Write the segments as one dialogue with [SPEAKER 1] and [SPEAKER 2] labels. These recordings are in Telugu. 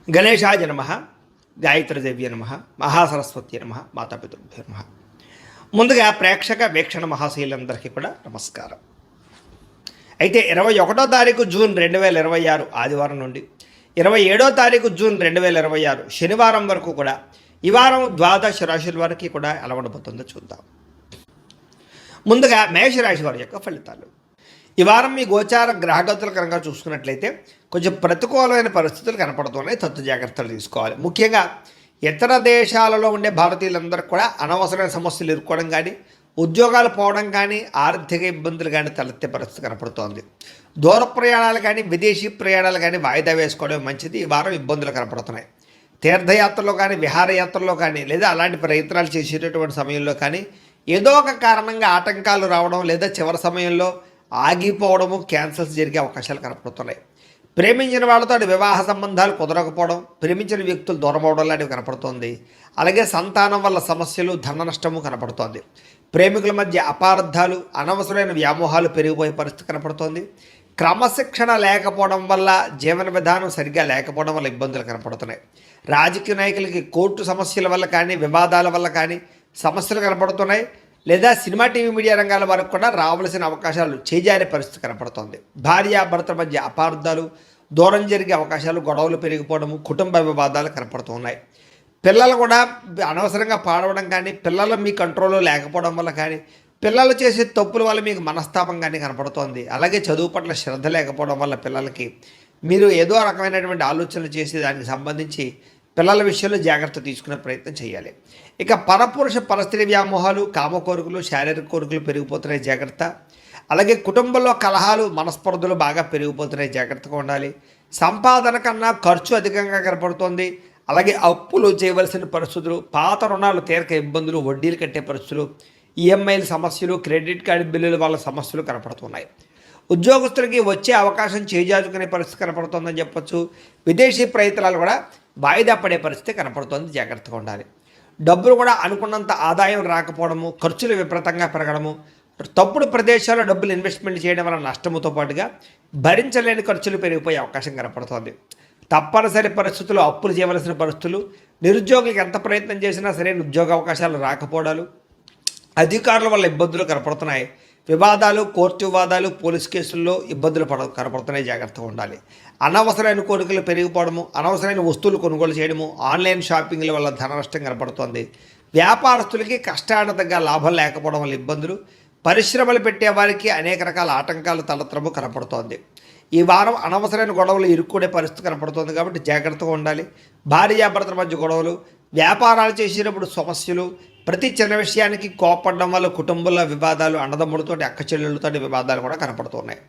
[SPEAKER 1] గణేశాయ నమ, గాయత్రీదేవ్య నమ, మహాసరస్వతి నమ, మాతాపితృభ్యో నమ. ముందుగా ప్రేక్షక వీక్షణ మహాశీలందరికీ కూడా నమస్కారం. అయితే 21వ తారీఖు జూన్ 2026 ఆదివారం నుండి 27వ తారీఖు జూన్ 2026 శనివారం వరకు కూడా ఈ వారం ద్వాదశ రాశుల వారికి కూడా ఎలా ఉండబోతుందో చూద్దాం. ముందుగా మేషరాశి వారి యొక్క ఫలితాలు. ఈ వారం మీ గోచార గ్రహగతుల కనుక చూసుకున్నట్లయితే కొంచెం ప్రతికూలమైన పరిస్థితులు కనపడుతున్నాయి. తత్తు జాగ్రత్తలు తీసుకోవాలి. ముఖ్యంగా ఇతర దేశాలలో ఉండే భారతీయులందరూ కూడా అనవసరమైన సమస్యలు ఎదుర్కోవడం కానీ, ఉద్యోగాలు పోవడం కానీ, ఆర్థిక ఇబ్బందులు కానీ తలెత్తే పరిస్థితి కనపడుతోంది. దూర ప్రయాణాలు కానీ, విదేశీ ప్రయాణాలు కానీ వాయిదా వేసుకోవడం మంచిది. ఈ వారం ఇబ్బందులు కనపడుతున్నాయి. తీర్థయాత్రలో కానీ, విహారయాత్రలో కానీ, లేదా అలాంటి ప్రయత్నాలు చేసేటటువంటి సమయంలో కానీ ఏదో ఒక కారణంగా ఆటంకాలు రావడం, లేదా చివరి సమయంలో ఆగిపోవడము, క్యాన్సల్స్ జరిగే అవకాశాలు కనపడుతున్నాయి. ప్రేమించిన వాళ్ళతో వివాహ సంబంధాలు కుదరకపోవడం, ప్రేమించిన వ్యక్తులు దూరం అవడం లాంటివి కనపడుతోంది. అలాగే సంతానం వల్ల సమస్యలు, ధన నష్టము కనపడుతోంది. ప్రేమికుల మధ్య అపార్థాలు, అనవసరమైన వ్యామోహాలు పెరిగిపోయే పరిస్థితి కనపడుతోంది. క్రమశిక్షణ లేకపోవడం వల్ల, జీవన విధానం సరిగ్గా లేకపోవడం వల్ల ఇబ్బందులు కనపడుతున్నాయి. రాజకీయ నాయకులకి కోర్టు సమస్యల వల్ల కానీ, వివాదాల వల్ల కానీ సమస్యలు కనపడుతున్నాయి. లేదా సినిమా, టీవీ, మీడియా రంగాల వరకు కూడా రావాల్సిన అవకాశాలు చేజారే పరిస్థితి కనపడుతోంది. భార్యాభర్తల మధ్య అపార్థాలు, దూరం జరిగే అవకాశాలు, గొడవలు పెరిగిపోవడము, కుటుంబ వివాదాలు కనపడుతున్నాయి. పిల్లలు కూడా అనవసరంగా పాడవడం కానీ, పిల్లలు మీ కంట్రోల్లో లేకపోవడం వల్ల కానీ, పిల్లలు చేసే తప్పుల వల్ల మీకు మనస్తాపం కానీ కనపడుతోంది. అలాగే చదువు పట్ల శ్రద్ధ లేకపోవడం వల్ల పిల్లలకి మీరు ఏదో రకమైనటువంటి ఆలోచనలు చేసి దానికి సంబంధించి పిల్లల విషయంలో జాగ్రత్త తీసుకునే ప్రయత్నం చేయాలి. ఇక పరపురుష పరస్త్రీ వ్యామోహాలు, కామ కోరికలు, శారీరక కోరికలు పెరిగిపోతున్నాయి, జాగ్రత్త. అలాగే కుటుంబంలో కలహాలు, మనస్పర్ధలు బాగా పెరిగిపోతున్నాయి, జాగ్రత్తగా ఉండాలి. సంపాదన కన్నా ఖర్చు అధికంగా కనపడుతోంది. అలాగే అప్పులు చేయవలసిన పరిస్థితులు, పాత రుణాలు తీరక ఇబ్బందులు, వడ్డీలు కట్టే పరిస్థితులు, ఈఎంఐల సమస్యలు, క్రెడిట్ కార్డు బిల్లుల వల్ల సమస్యలు కనపడుతున్నాయి. ఉద్యోగస్తులకి వచ్చే అవకాశం చేజార్చుకునే పరిస్థితి కనపడుతుందని చెప్పొచ్చు. విదేశీ ప్రయత్నాలు కూడా వాయిదా పడే పరిస్థితి కనపడుతోంది, జాగ్రత్తగా ఉండాలి. డబ్బులు కూడా అనుకున్నంత ఆదాయం రాకపోవడము, ఖర్చులు విపరీతంగా పెరగడము, తప్పుడు ప్రదేశాల్లో డబ్బులు ఇన్వెస్ట్మెంట్ చేయడం వల్ల నష్టముతో పాటుగా భరించలేని ఖర్చులు పెరిగిపోయే అవకాశం కనపడుతోంది. తప్పనిసరి పరిస్థితుల్లో అప్పులు చేయవలసిన పరిస్థితులు, నిరుద్యోగులకు ఎంత ప్రయత్నం చేసినా సరైన ఉద్యోగ అవకాశాలు రాకపోవడాలు, అధికారుల వల్ల ఇబ్బందులు కనపడుతున్నాయి. వివాదాలు, కోర్టు వివాదాలు, పోలీస్ కేసుల్లో ఇబ్బందులు కనపడుతున్నాయి, జాగ్రత్తగా ఉండాలి. అనవసరమైన కోరికలు పెరిగిపోవడము, అనవసరమైన వస్తువులు కొనుగోలు చేయడము, ఆన్లైన్ షాపింగ్ల వల్ల ధన నష్టం కనపడుతోంది. వ్యాపారస్తులకి కష్టానికి తగ్గ లాభం లేకపోవడం వల్ల ఇబ్బందులు, పరిశ్రమలు పెట్టే వారికి అనేక రకాల ఆటంకాలు తలెత్తడము కనపడుతోంది. ఈ వారం అనవసరమైన గొడవలు ఇరుక్కునే పరిస్థితి కనపడుతోంది, కాబట్టి జాగ్రత్తగా ఉండాలి. భార్యాభర్తల మధ్య గొడవలు, వ్యాపారాలు చేసేటప్పుడు సమస్యలు, ప్రతి చిన్న విషయానికి కోపడడం వల్ల కుటుంబంలో వివాదాలు, అన్నదమ్ములతో, అక్క చెల్లెళ్ళతో వివాదాలు కూడా కనపడుతున్నాయి,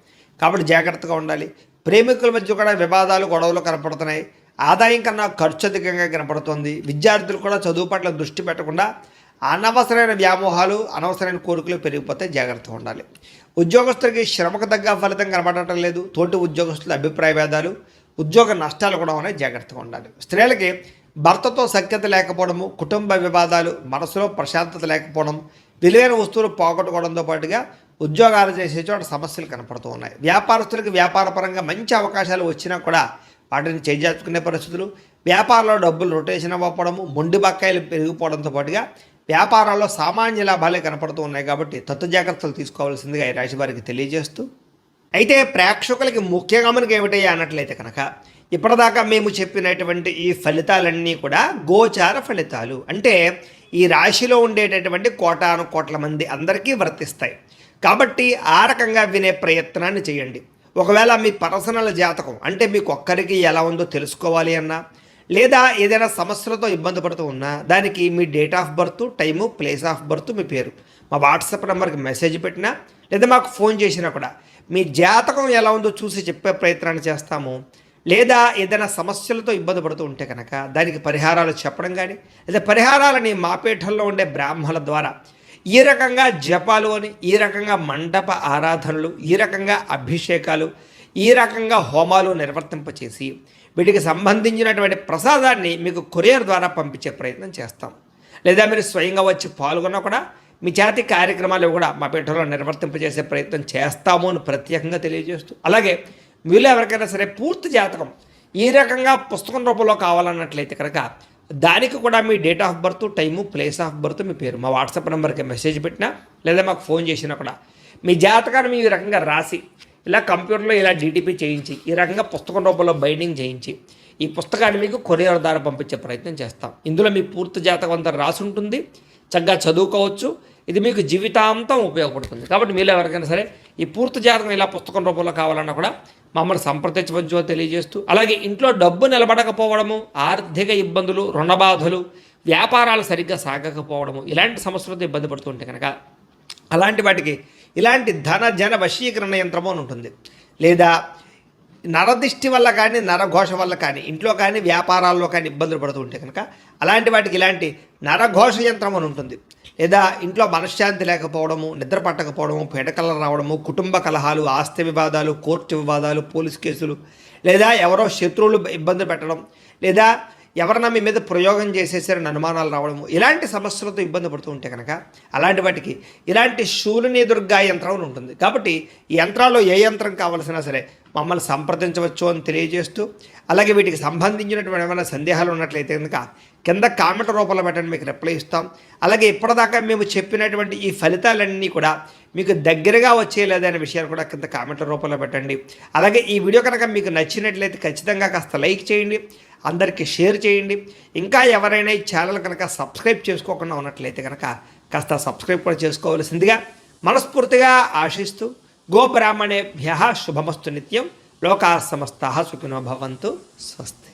[SPEAKER 1] కాబట్టి జాగ్రత్తగా ఉండాలి. ప్రేమికుల మధ్య కూడా వివాదాలు, గొడవలు కనపడుతున్నాయి. ఆదాయం కన్నా ఖర్చు అధికంగా కనపడుతుంది. విద్యార్థులు కూడా చదువు పట్ల దృష్టి పెట్టకుండా అనవసరమైన వ్యామోహాలు, అనవసరమైన కోరికలు పెరిగిపోతే జాగ్రత్తగా ఉండాలి. ఉద్యోగస్తులకి శ్రమకు తగ్గ ఫలితం కనపడటం లేదు. తోటి ఉద్యోగస్తుల అభిప్రాయ భేదాలు, ఉద్యోగ నష్టాలు కూడా ఉన్నాయి, జాగ్రత్తగా ఉండాలి. స్త్రీలకి భర్తతో సఖ్యత లేకపోవడము, కుటుంబ వివాదాలు, మనసులో ప్రశాంతత లేకపోవడం, విలువైన వస్తువులు పోగొట్టుకోవడంతో పాటుగా ఉద్యోగాలు చేసే చోట సమస్యలు కనపడుతూ ఉన్నాయి. వ్యాపారస్తులకు వ్యాపారపరంగా మంచి అవకాశాలు వచ్చినా కూడా వాటిని చేజార్చుకునే పరిస్థితులు, వ్యాపారంలో డబ్బులు రొటేషన్ అవ్వకపోవడము, మొండి బకాయిలు పెరిగిపోవడంతో పాటుగా వ్యాపారాల్లో సామాన్య లాభాలే కనపడుతూ ఉన్నాయి, కాబట్టి తత్వ జాగ్రత్తలు తీసుకోవాల్సిందిగా ఈ రాశి వారికి తెలియజేస్తూ, అయితే ప్రేక్షకులకి ముఖ్యంగా మనకి ఏమిటయ్యా అన్నట్లయితే కనుక ఇప్పటిదాకా మేము చెప్పినటువంటి ఈ ఫలితాలన్నీ కూడా గోచార ఫలితాలు. అంటే ఈ రాశిలో ఉండేటటువంటి కోటాను కోట్ల మంది అందరికీ వర్తిస్తాయి, కాబట్టి ఆ రకంగా వినే ప్రయత్నాన్ని చేయండి. ఒకవేళ మీ పర్సనల్ జాతకం అంటే మీకు ఒక్కరికి ఎలా ఉందో తెలుసుకోవాలి అన్నా, లేదా ఏదైనా సమస్యలతో ఇబ్బంది పడుతూ ఉన్నా, దానికి మీ date of birth, time, place of birth, మీ పేరు మా వాట్సాప్ నెంబర్కి మెసేజ్ పెట్టినా, లేదా మాకు ఫోన్ చేసినా కూడా మీ జాతకం ఎలా ఉందో చూసి చెప్పే ప్రయత్నాన్ని చేస్తాము. లేదా ఏదైనా సమస్యలతో ఇబ్బంది పడుతూ ఉంటే కనుక దానికి పరిహారాలు చెప్పడం కానీ, లేదా పరిహారాలని మా పీఠంలో ఉండే బ్రాహ్మణుల ద్వారా ఈ రకంగా జపాలు అని, ఈ రకంగా మండప ఆరాధనలు, ఈ రకంగా అభిషేకాలు, ఈ రకంగా హోమాలు నిర్వర్తింపచేసి వీటికి సంబంధించినటువంటి ప్రసాదాన్ని మీకు కొరియర్ ద్వారా పంపించే ప్రయత్నం చేస్తాం. లేదా మీరు స్వయంగా వచ్చి పాల్గొన్నా కూడా మీ చేతి కార్యక్రమాలు కూడా మా పీఠంలో నిర్వర్తింపజేసే ప్రయత్నం చేస్తాము అని ప్రత్యేకంగా తెలియజేస్తూ, అలాగే మీలో ఎవరికైనా సరే పూర్తి జాతకం ఈ రకంగా పుస్తకం రూపంలో కావాలన్నట్లయితే కనుక దానికి కూడా మీ date of birth, time, place of birth, మీ పేరు మా వాట్సాప్ నెంబర్కి మెసేజ్ పెట్టినా లేదా మాకు ఫోన్ చేసినా కూడా మీ జాతకాన్ని ఈ రకంగా రాసి ఇలా కంప్యూటర్లో ఇలా డీటీపీ చేయించి ఈ రకంగా పుస్తకం రూపంలో బైండింగ్ చేయించి ఈ పుస్తకాన్ని మీకు కొరియర్ ద్వారా పంపించే ప్రయత్నం చేస్తాం. ఇందులో మీ పూర్తి జాతకం అంతా రాసి ఉంటుంది, చక్కగా చదువుకోవచ్చు. ఇది మీకు జీవితాంతం ఉపయోగపడుతుంది. కాబట్టి మీరు ఎవరికైనా సరే ఈ పూర్తి జాతకం ఇలా పుస్తకం రూపంలో కావాలన్నా కూడా మమ్మల్ని సంప్రదించవచ్చో తెలియజేస్తూ, అలాగే ఇంట్లో డబ్బు నిలబడకపోవడము, ఆర్థిక ఇబ్బందులు, రుణ బాధలు, వ్యాపారాలు సరిగ్గా సాగకపోవడము, ఇలాంటి సమస్యలతో ఇబ్బంది పడుతుంటే కనుక అలాంటి వాటికి ఇలాంటి ధన జన వశీకరణ యంత్రము అని ఉంటుంది. లేదా నరదిష్టి వల్ల కానీ నరఘోష వల్ల కానీ ఇంట్లో కానీ వ్యాపారాల్లో కానీ ఇబ్బందులు పడుతూ ఉంటే కనుక అలాంటి వాటికి ఇలాంటి నరఘోష యంత్రం అని ఉంటుంది. లేదా ఇంట్లో మనశ్శాంతి లేకపోవడము, నిద్ర పట్టకపోవడము, పీడకలలు రావడము, కుటుంబ కలహాలు, ఆస్తి వివాదాలు, కోర్టు వివాదాలు, పోలీస్ కేసులు, లేదా ఎవరో శత్రువులు ఇబ్బంది పెట్టడం, లేదా ఎవరన్నా మీ మీద ప్రయోగం చేసేసారని అనుమానాలు రావడము, ఇలాంటి సమస్యలతో ఇబ్బంది పడుతూ ఉంటే కనుక అలాంటి వాటికి ఇలాంటి శూలిని దుర్గా యంత్రం అని ఉంటుంది. కాబట్టి ఈ యంత్రాల్లో ఏ యంత్రం కావాల్సినా సరే మమ్మల్ని సంప్రదించవచ్చు అని తెలియజేస్తూ, అలాగే వీటికి సంబంధించినటువంటి ఏమైనా సందేహాలు ఉన్నట్లయితే కనుక కింద కామెంట్ రూపంలో పెట్టండి, మీకు రిప్లై ఇస్తాం. అలాగే ఇప్పటిదాకా మేము చెప్పినటువంటి ఈ ఫలితాలన్నీ కూడా మీకు దగ్గరగా వచ్చేలేదనే విషయాలు కూడా కింద కామెంట్ల రూపంలో పెట్టండి. అలాగే ఈ వీడియో కనుక మీకు నచ్చినట్లయితే ఖచ్చితంగా కాస్త లైక్ చేయండి, అందరికీ షేర్ చేయండి. ఇంకా ఎవరైనా ఈ ఛానల్ కనుక సబ్స్క్రైబ్ చేసుకోకుండా ఉన్నట్లయితే కనుక కాస్త సబ్స్క్రైబ్ కూడా చేసుకోవాల్సిందిగా మనస్ఫూర్తిగా ఆశిస్తూ, గోబ్రాహ్మణేభ్యః శుభమస్తు నిత్యం, లోకాः సమస్తాः సుఖినో భవంతు. స్వస్తి.